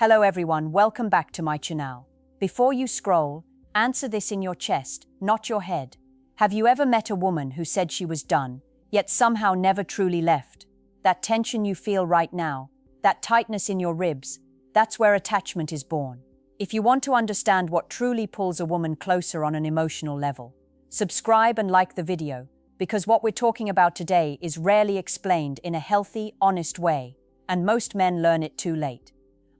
Hello everyone, welcome back to my channel. Before you scroll, answer this in your chest, not your head. Have you ever met a woman who said she was done, yet somehow never truly left? That tension you feel right now, that tightness in your ribs, that's where attachment is born. If you want to understand what truly pulls a woman closer on an emotional level, subscribe and like the video, because what we're talking about today is rarely explained in a healthy, honest way, and most men learn it too late.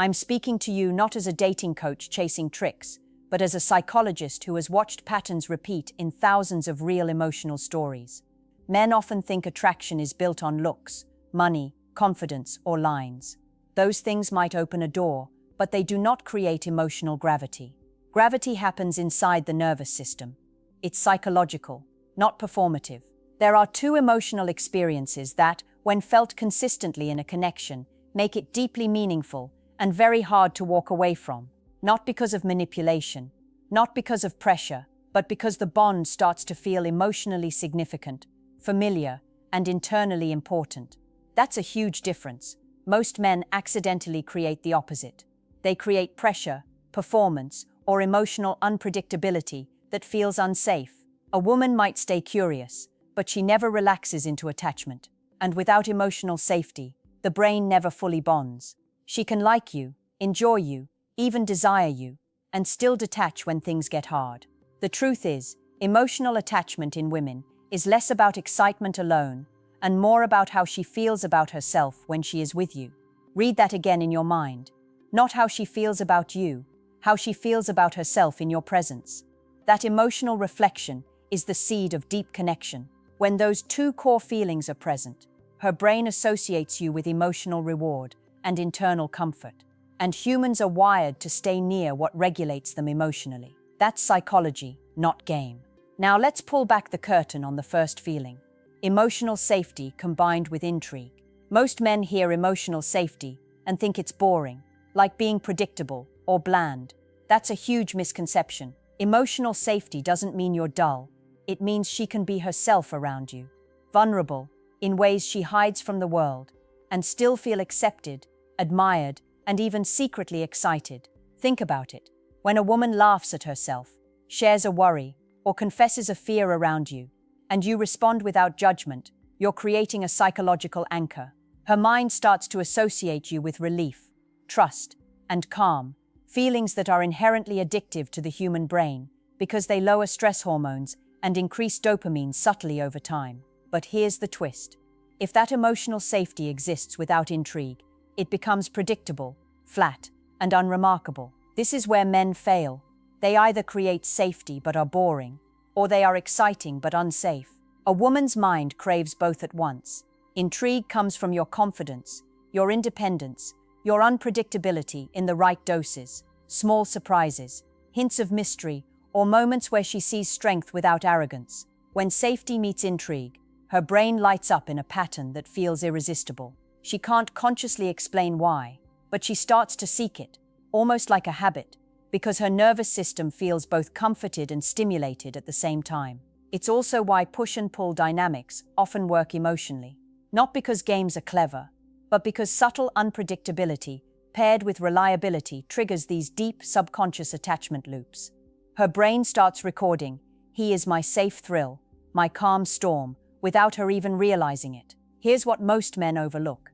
I'm speaking to you not as a dating coach chasing tricks, but as a psychologist who has watched patterns repeat in thousands of real emotional stories. Men often think attraction is built on looks, money, confidence, or lines. Those things might open a door, but they do not create emotional gravity. Gravity happens inside the nervous system. It's psychological, not performative. There are two emotional experiences that, when felt consistently in a connection, make it deeply meaningful and very hard to walk away from. Not because of manipulation, not because of pressure, but because the bond starts to feel emotionally significant, familiar, and internally important. That's a huge difference. Most men accidentally create the opposite. They create pressure, performance, or emotional unpredictability that feels unsafe. A woman might stay curious, but she never relaxes into attachment. And without emotional safety, the brain never fully bonds. She can like you, enjoy you, even desire you, and still detach when things get hard. The truth is, emotional attachment in women is less about excitement alone and more about how she feels about herself when she is with you. Read that again in your mind. Not how she feels about you, how she feels about herself in your presence. That emotional reflection is the seed of deep connection. When those two core feelings are present, her brain associates you with emotional reward and internal comfort. And humans are wired to stay near what regulates them emotionally. That's psychology, not game. Now let's pull back the curtain on the first feeling. Emotional safety combined with intrigue. Most men hear emotional safety and think it's boring, like being predictable or bland. That's a huge misconception. Emotional safety doesn't mean you're dull. It means she can be herself around you, vulnerable, in ways she hides from the world, and still feel accepted, admired, and even secretly excited. Think about it. When a woman laughs at herself, shares a worry, or confesses a fear around you, and you respond without judgment, you're creating a psychological anchor. Her mind starts to associate you with relief, trust, and calm, feelings that are inherently addictive to the human brain because they lower stress hormones and increase dopamine subtly over time. But here's the twist. If that emotional safety exists without intrigue, it becomes predictable, flat, and unremarkable. This is where men fail. They either create safety but are boring, or they are exciting but unsafe. A woman's mind craves both at once. Intrigue comes from your confidence, your independence, your unpredictability in the right doses, small surprises, hints of mystery, or moments where she sees strength without arrogance. When safety meets intrigue, her brain lights up in a pattern that feels irresistible. She can't consciously explain why, but she starts to seek it, almost like a habit, because her nervous system feels both comforted and stimulated at the same time. It's also why push and pull dynamics often work emotionally. Not because games are clever, but because subtle unpredictability paired with reliability triggers these deep subconscious attachment loops. Her brain starts recording, "He is my safe thrill, my calm storm," without her even realizing it. Here's what most men overlook.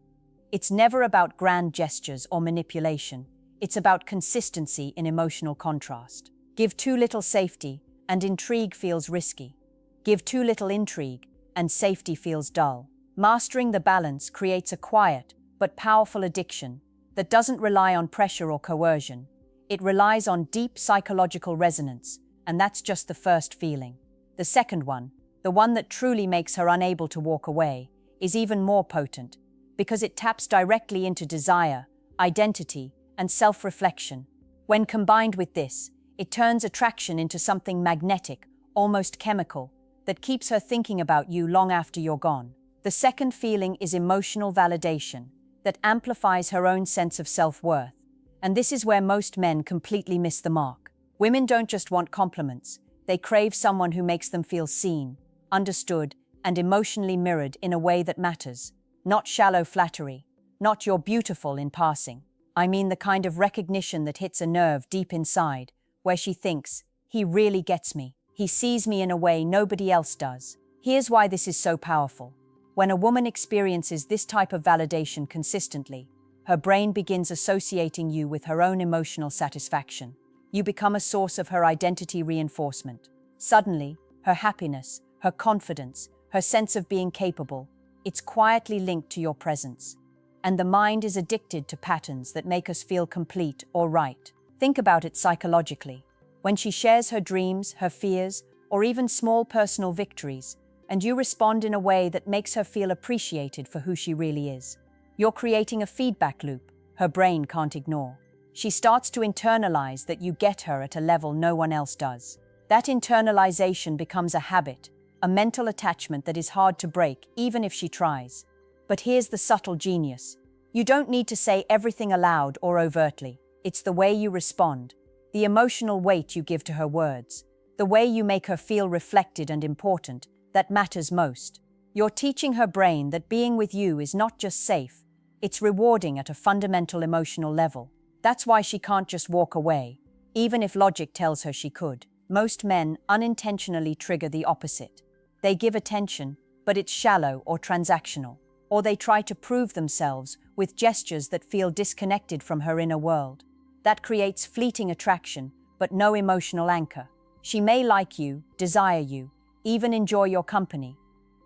It's never about grand gestures or manipulation. It's about consistency in emotional contrast. Give too little safety, and intrigue feels risky. Give too little intrigue, and safety feels dull. Mastering the balance creates a quiet but powerful addiction that doesn't rely on pressure or coercion. It relies on deep psychological resonance, and that's just the first feeling. The second one, the one that truly makes her unable to walk away, is even more potent because it taps directly into desire, identity, and self-reflection. When combined with this, it turns attraction into something magnetic, almost chemical, that keeps her thinking about you long after you're gone. The second feeling is emotional validation that amplifies her own sense of self-worth, and this is where most men completely miss the mark. Women don't just want compliments, they crave someone who makes them feel seen, understood, and emotionally mirrored in a way that matters. Not shallow flattery, not "you're beautiful" in passing, I mean the kind of recognition that hits a nerve deep inside, where she thinks, he really gets me. He sees me in a way nobody else does. Here's why this is so powerful. When a woman experiences this type of validation consistently, her brain begins associating you with her own emotional satisfaction. You become a source of her identity reinforcement. Suddenly, her happiness, her confidence, her sense of being capable, it's quietly linked to your presence. And the mind is addicted to patterns that make us feel complete or right. Think about it psychologically. When she shares her dreams, her fears, or even small personal victories, and you respond in a way that makes her feel appreciated for who she really is, you're creating a feedback loop her brain can't ignore. She starts to internalize that you get her at a level no one else does. That internalization becomes a habit, a mental attachment that is hard to break, even if she tries. But here's the subtle genius. You don't need to say everything aloud or overtly. It's the way you respond, the emotional weight you give to her words, the way you make her feel reflected and important, that matters most. You're teaching her brain that being with you is not just safe, it's rewarding at a fundamental emotional level. That's why she can't just walk away, even if logic tells her she could. Most men unintentionally trigger the opposite. They give attention, but it's shallow or transactional. Or they try to prove themselves with gestures that feel disconnected from her inner world. That creates fleeting attraction, but no emotional anchor. She may like you, desire you, even enjoy your company,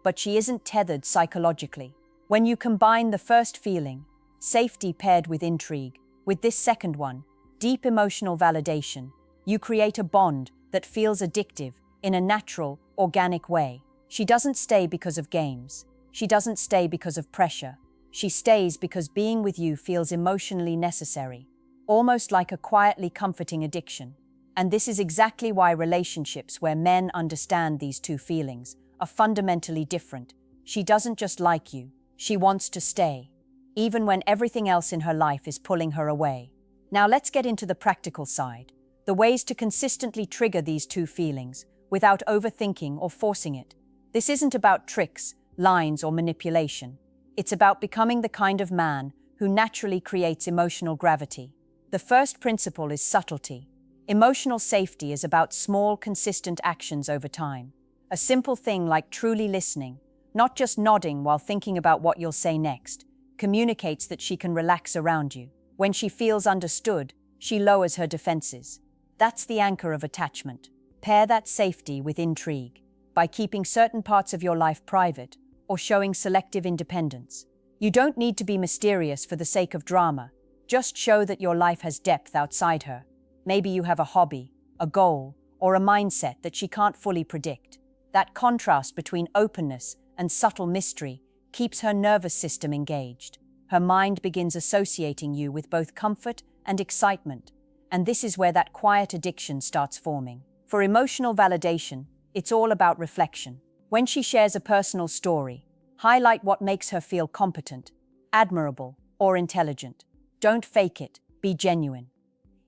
but she isn't tethered psychologically. When you combine the first feeling, safety paired with intrigue, with this second one, deep emotional validation, you create a bond that feels addictive in a natural, organic way. She doesn't stay because of games. She doesn't stay because of pressure. She stays because being with you feels emotionally necessary, almost like a quietly comforting addiction. And this is exactly why relationships where men understand these two feelings are fundamentally different. She doesn't just like you, she wants to stay, even when everything else in her life is pulling her away. Now let's get into the practical side, the ways to consistently trigger these two feelings without overthinking or forcing it. This isn't about tricks, lines, or manipulation. It's about becoming the kind of man who naturally creates emotional gravity. The first principle is subtlety. Emotional safety is about small, consistent actions over time. A simple thing like truly listening, not just nodding while thinking about what you'll say next, communicates that she can relax around you. When she feels understood, she lowers her defenses. That's the anchor of attachment. Pair that safety with intrigue by keeping certain parts of your life private or showing selective independence. You don't need to be mysterious for the sake of drama. Just show that your life has depth outside her. Maybe you have a hobby, a goal, or a mindset that she can't fully predict. That contrast between openness and subtle mystery keeps her nervous system engaged. Her mind begins associating you with both comfort and excitement, and this is where that quiet addiction starts forming. For emotional validation, it's all about reflection. When she shares a personal story, highlight what makes her feel competent, admirable, or intelligent. Don't fake it, be genuine.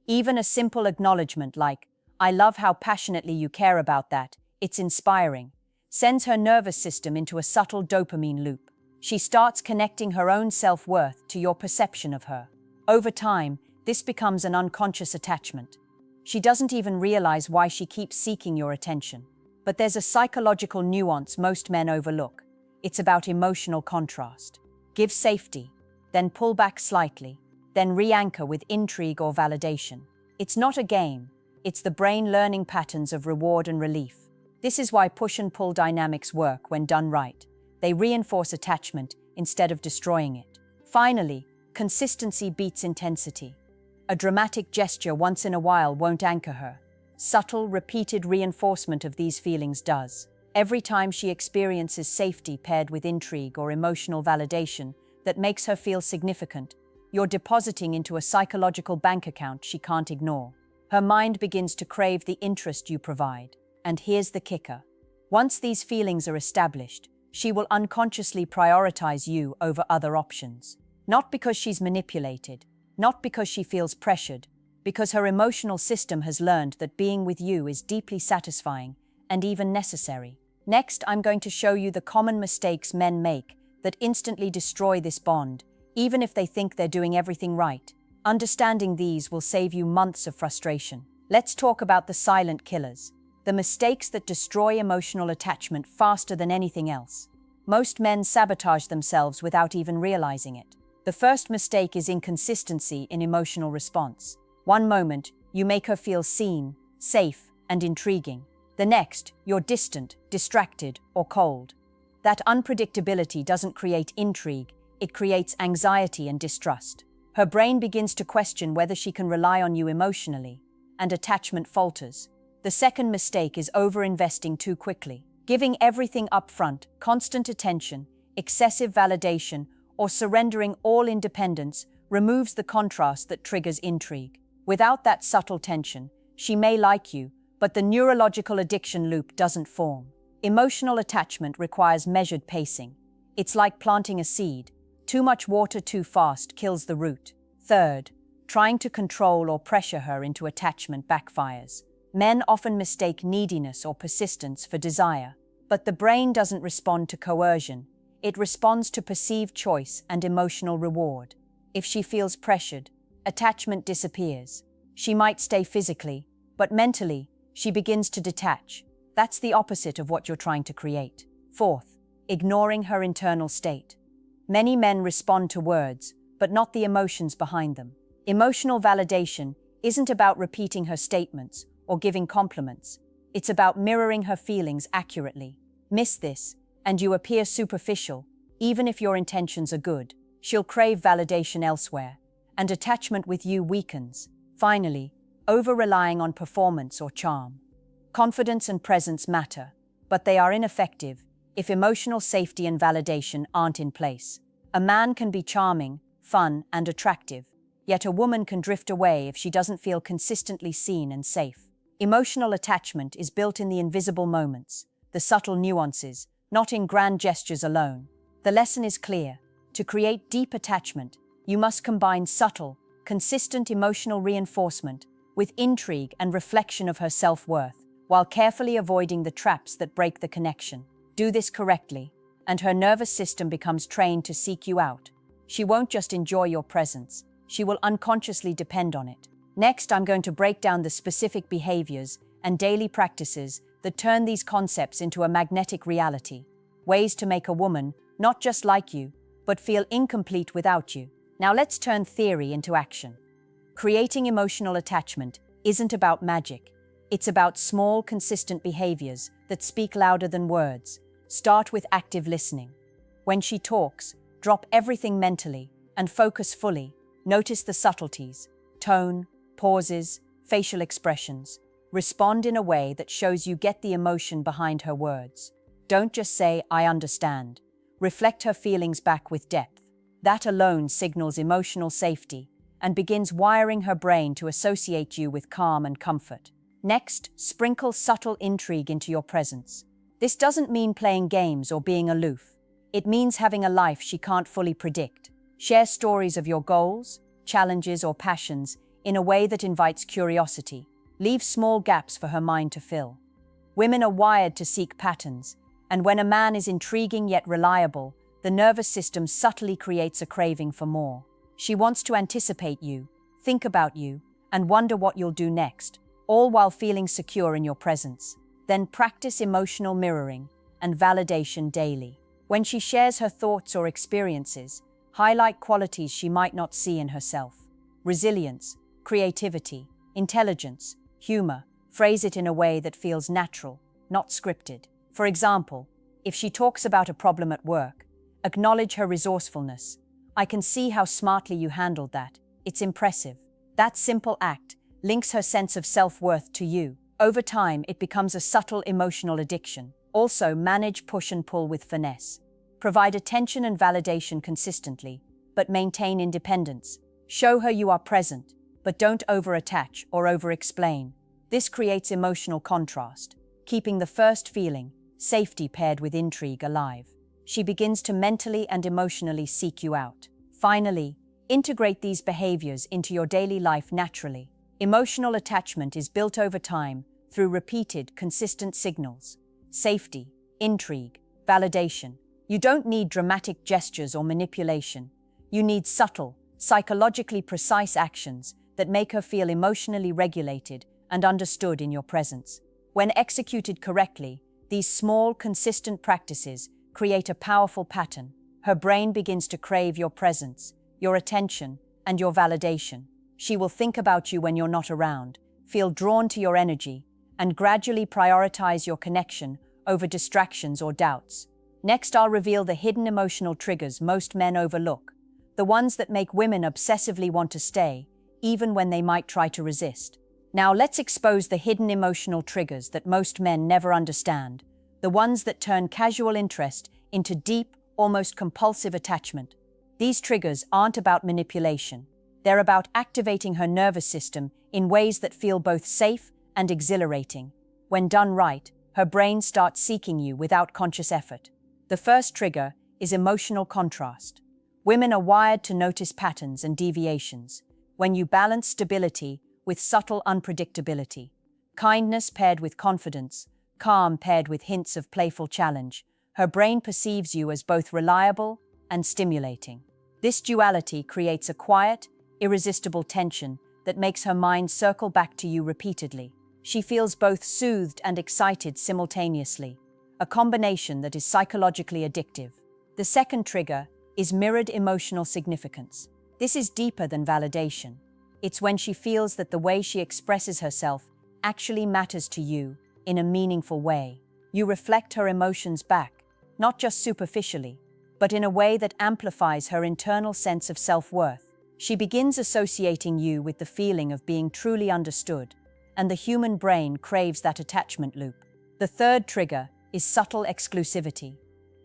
Even a simple acknowledgement like, "I love how passionately you care about that, it's inspiring," sends her nervous system into a subtle dopamine loop. She starts connecting her own self-worth to your perception of her. Over time, this becomes an unconscious attachment. She doesn't even realize why she keeps seeking your attention. But there's a psychological nuance most men overlook. It's about emotional contrast. Give safety, then pull back slightly, then re-anchor with intrigue or validation. It's not a game. It's the brain learning patterns of reward and relief. This is why push and pull dynamics work when done right. They reinforce attachment instead of destroying it. Finally, consistency beats intensity. A dramatic gesture once in a while won't anchor her. Subtle, repeated reinforcement of these feelings does. Every time she experiences safety paired with intrigue or emotional validation that makes her feel significant, you're depositing into a psychological bank account she can't ignore. Her mind begins to crave the interest you provide. And here's the kicker. Once these feelings are established, she will unconsciously prioritize you over other options. Not because she's manipulated, not because she feels pressured, because her emotional system has learned that being with you is deeply satisfying and even necessary. Next, I'm going to show you the common mistakes men make that instantly destroy this bond, even if they think they're doing everything right. Understanding these will save you months of frustration. Let's talk about the silent killers, the mistakes that destroy emotional attachment faster than anything else. Most men sabotage themselves without even realizing it. The first mistake is inconsistency in emotional response. One moment, you make her feel seen, safe, and intriguing. The next, you're distant, distracted, or cold. That unpredictability doesn't create intrigue, it creates anxiety and distrust. Her brain begins to question whether she can rely on you emotionally, and attachment falters. The second mistake is over-investing too quickly. Giving everything up front, constant attention, excessive validation, or surrendering all independence removes the contrast that triggers intrigue. Without that subtle tension, she may like you, but the neurological addiction loop doesn't form. Emotional attachment requires measured pacing. It's like planting a seed. Too much water too fast kills the root. Third, trying to control or pressure her into attachment backfires. Men often mistake neediness or persistence for desire, but the brain doesn't respond to coercion. It responds to perceived choice and emotional reward. If she feels pressured, attachment disappears. She might stay physically, but mentally, she begins to detach. That's the opposite of what you're trying to create. Fourth, ignoring her internal state. Many men respond to words, but not the emotions behind them. Emotional validation isn't about repeating her statements or giving compliments. It's about mirroring her feelings accurately. Miss this, and you appear superficial, even if your intentions are good. She'll crave validation elsewhere, and attachment with you weakens. Finally, over-relying on performance or charm. Confidence and presence matter, but they are ineffective if emotional safety and validation aren't in place. A man can be charming, fun, and attractive, yet a woman can drift away if she doesn't feel consistently seen and safe. Emotional attachment is built in the invisible moments, the subtle nuances, not in grand gestures alone. The lesson is clear. To create deep attachment, you must combine subtle, consistent emotional reinforcement with intrigue and reflection of her self-worth, while carefully avoiding the traps that break the connection. Do this correctly, and her nervous system becomes trained to seek you out. She won't just enjoy your presence, she will unconsciously depend on it. Next, I'm going to break down the specific behaviors and daily practices that turn these concepts into a magnetic reality. Ways to make a woman not just like you, but feel incomplete without you. Now let's turn theory into action. Creating emotional attachment isn't about magic. It's about small, consistent behaviors that speak louder than words. Start with active listening. When she talks, drop everything mentally and focus fully. Notice the subtleties, tone, pauses, facial expressions. Respond in a way that shows you get the emotion behind her words. Don't just say, "I understand." Reflect her feelings back with depth. That alone signals emotional safety and begins wiring her brain to associate you with calm and comfort. Next, sprinkle subtle intrigue into your presence. This doesn't mean playing games or being aloof. It means having a life she can't fully predict. Share stories of your goals, challenges, or passions in a way that invites curiosity. Leave small gaps for her mind to fill. Women are wired to seek patterns, and when a man is intriguing yet reliable, the nervous system subtly creates a craving for more. She wants to anticipate you, think about you, and wonder what you'll do next, all while feeling secure in your presence. Then practice emotional mirroring and validation daily. When she shares her thoughts or experiences, highlight qualities she might not see in herself. Resilience, creativity, intelligence, humor. Phrase it in a way that feels natural, not scripted. For example, if she talks about a problem at work, acknowledge her resourcefulness. "I can see how smartly you handled that. It's impressive." That simple act links her sense of self-worth to you. Over time, it becomes a subtle emotional addiction. Also, manage push and pull with finesse. Provide attention and validation consistently, but maintain independence. Show her you are present, but don't over-attach or over-explain. This creates emotional contrast, keeping the first feeling, safety paired with intrigue, alive. She begins to mentally and emotionally seek you out. Finally, integrate these behaviors into your daily life naturally. Emotional attachment is built over time through repeated, consistent signals. Safety, intrigue, validation. You don't need dramatic gestures or manipulation. You need subtle, psychologically precise actions that make her feel emotionally regulated and understood in your presence. When executed correctly, these small, consistent practices create a powerful pattern. Her brain begins to crave your presence, your attention, and your validation. She will think about you when you're not around, feel drawn to your energy, and gradually prioritize your connection over distractions or doubts. Next, I'll reveal the hidden emotional triggers most men overlook, the ones that make women obsessively want to stay, even when they might try to resist. Now let's expose the hidden emotional triggers that most men never understand, the ones that turn casual interest into deep, almost compulsive attachment. These triggers aren't about manipulation. They're about activating her nervous system in ways that feel both safe and exhilarating. When done right, her brain starts seeking you without conscious effort. The first trigger is emotional contrast. Women are wired to notice patterns and deviations. When you balance stability with subtle unpredictability, kindness paired with confidence, calm paired with hints of playful challenge, her brain perceives you as both reliable and stimulating. This duality creates a quiet, irresistible tension that makes her mind circle back to you repeatedly. She feels both soothed and excited simultaneously, a combination that is psychologically addictive. The second trigger is mirrored emotional significance. This is deeper than validation. It's when she feels that the way she expresses herself actually matters to you in a meaningful way. You reflect her emotions back, not just superficially, but in a way that amplifies her internal sense of self-worth. She begins associating you with the feeling of being truly understood, and the human brain craves that attachment loop. The third trigger is subtle exclusivity.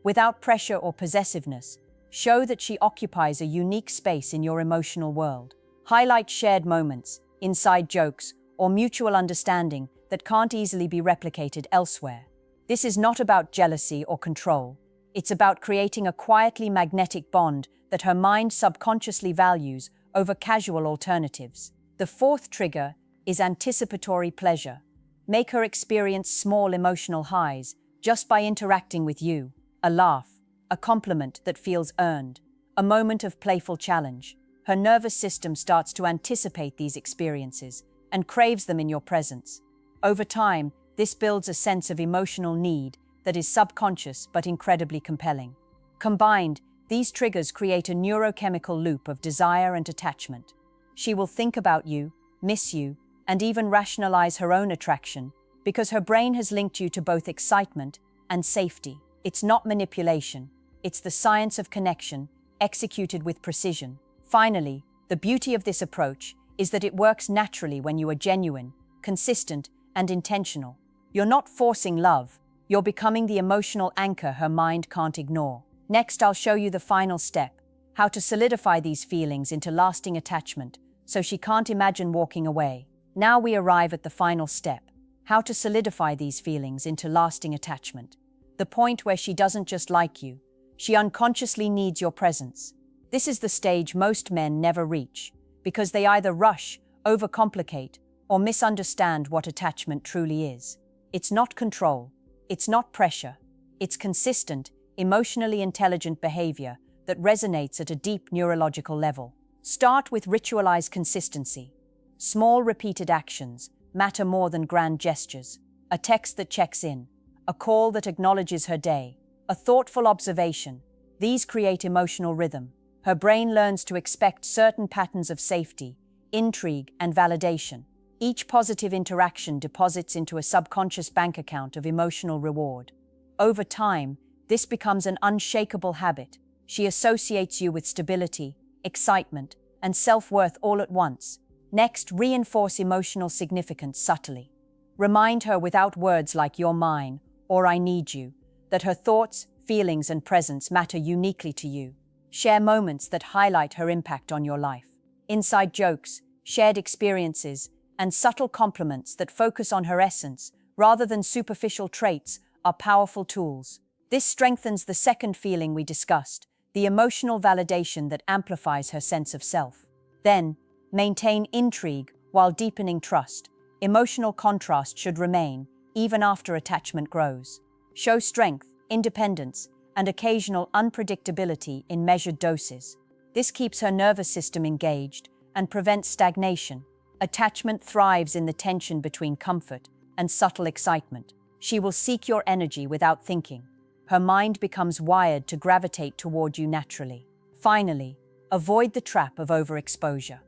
Without pressure or possessiveness, show that she occupies a unique space in your emotional world. Highlight shared moments, inside jokes, or mutual understanding that can't easily be replicated elsewhere. This is not about jealousy or control. It's about creating a quietly magnetic bond that her mind subconsciously values over casual alternatives. The fourth trigger is anticipatory pleasure. Make her experience small emotional highs just by interacting with you. A laugh, a compliment that feels earned, a moment of playful challenge. Her nervous system starts to anticipate these experiences and craves them in your presence. Over time, this builds a sense of emotional need that is subconscious but incredibly compelling. Combined, these triggers create a neurochemical loop of desire and attachment. She will think about you, miss you, and even rationalize her own attraction because her brain has linked you to both excitement and safety. It's not manipulation, it's the science of connection, executed with precision. Finally, the beauty of this approach is that it works naturally when you are genuine, consistent, and intentional. You're not forcing love, you're becoming the emotional anchor her mind can't ignore. Next, I'll show you the final step, how to solidify these feelings into lasting attachment so she can't imagine walking away. Now we arrive at the final step, how to solidify these feelings into lasting attachment. The point where she doesn't just like you, she unconsciously needs your presence. This is the stage most men never reach, because they either rush, overcomplicate, or misunderstand what attachment truly is. It's not control, it's not pressure, it's consistent, emotionally intelligent behavior that resonates at a deep neurological level. Start with ritualized consistency. Small repeated actions matter more than grand gestures. A text that checks in, a call that acknowledges her day, a thoughtful observation. These create emotional rhythm. Her brain learns to expect certain patterns of safety, intrigue, and validation. Each positive interaction deposits into a subconscious bank account of emotional reward. Over time, this becomes an unshakable habit. She associates you with stability, excitement, and self-worth all at once. Next, reinforce emotional significance subtly. Remind her without words like "you're mine" or "I need you" that her thoughts, feelings, and presence matter uniquely to you. Share moments that highlight her impact on your life. Inside jokes, shared experiences, and subtle compliments that focus on her essence rather than superficial traits are powerful tools. This strengthens the second feeling we discussed, the emotional validation that amplifies her sense of self. Then, maintain intrigue while deepening trust. Emotional contrast should remain, even after attachment grows. Show strength, independence, and occasional unpredictability in measured doses. This keeps her nervous system engaged and prevents stagnation. Attachment thrives in the tension between comfort and subtle excitement. She will seek your energy without thinking. Her mind becomes wired to gravitate toward you naturally. Finally, avoid the trap of overexposure.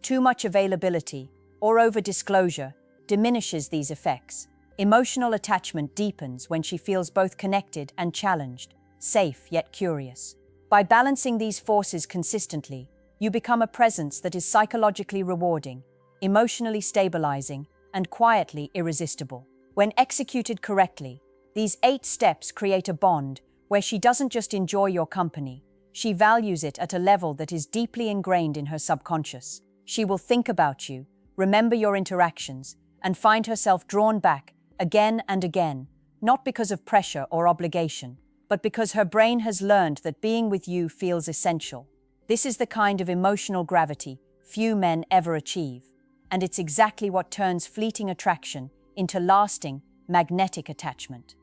Too much availability or over-disclosure diminishes these effects. Emotional attachment deepens when she feels both connected and challenged, safe yet curious. By balancing these forces consistently, you become a presence that is psychologically rewarding, emotionally stabilizing, and quietly irresistible. When executed correctly, these 8 steps create a bond where she doesn't just enjoy your company, she values it at a level that is deeply ingrained in her subconscious. She will think about you, remember your interactions, and find herself drawn back again and again, not because of pressure or obligation, but because her brain has learned that being with you feels essential. This is the kind of emotional gravity few men ever achieve, and it's exactly what turns fleeting attraction into lasting, magnetic attachment.